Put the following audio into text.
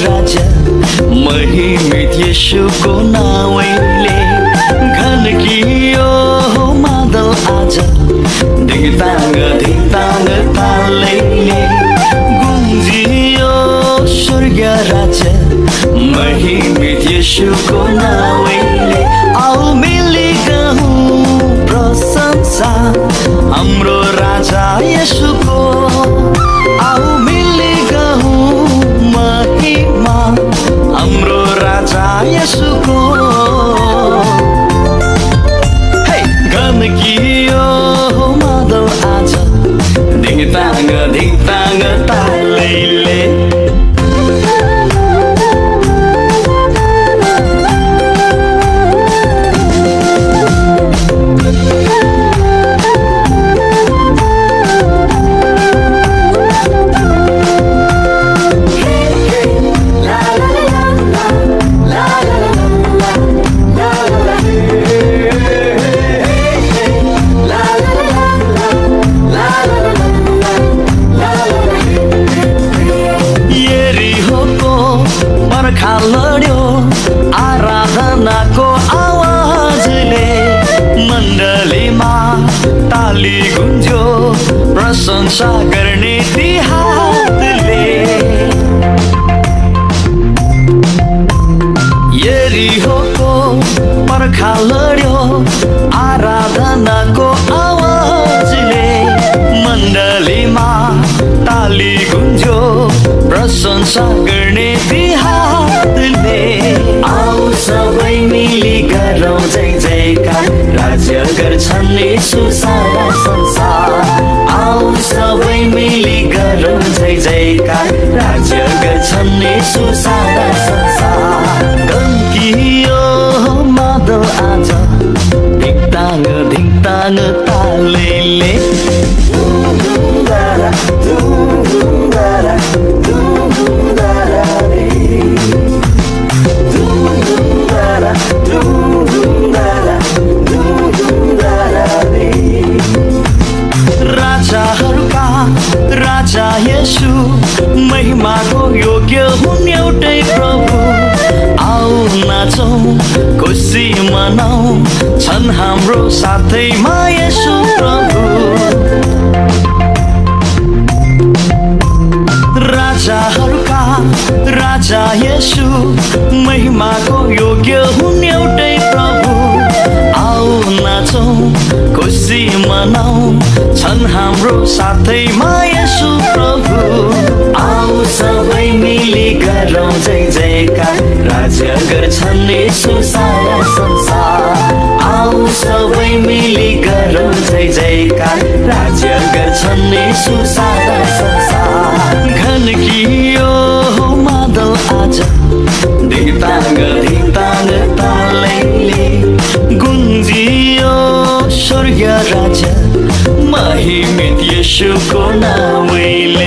राजा महिमित येशूको नाउँले घनकियो मादल आज धिङताङ तालैले गुन्जियो स्वर्ग राजा महिमित येशूको नाउँले आऊ मिली गरौँ प्रशंसा हाम्रो राजा येशूको आऊ मिली गरौँ महिमा हाम्रो राजा येशूको घनकियो मादल आज धिङताङ तालैले लड्यो आराधनाको आवाजले मण्डलीमा ताली गुन्ज्यो प्रशंसा गर्ने ती हातले यरीहोको पर्खा लड्यो आराधनाको आवाजले मण्डलीमा ताली गुन्ज्यो प्रशंसा गर्ने ती हातले आऊ सबै मिली गरौँ जय जयकार राज्य गर्छन् येशू सारा संसार आऊ सबै मिली गरौँ जय जयकार राज्य गर्छन् येशू सारा संसार घनकियो मादल आज धिङताङ तालैले राजाहरूका राजा येशू महिमाको योग्य हुन् एउटै प्रभु आऊ नाचौँ खुसी मनाऊ छन् हाम्रो साथैमा येशू प्रभु राजाहरूका राजा येशू महिमाको योग्य हुन् एउटै प्रभु आऊ नाचौँ खुसी मनाऊ छन् हाम्रो साथैमा येशू प्रभु आऊ सबै मिली गरौँ जय जयकार राज्य गर्छन् येशू सारा संसार आऊ सबै मिली गरौँ जय जयकार राज्य गर्छन् येशू सारा संसार घनकियो मादल आज धिङताङ तालैले गुन्जियो स्वर्ग राजा महिमित येशूको नाउँले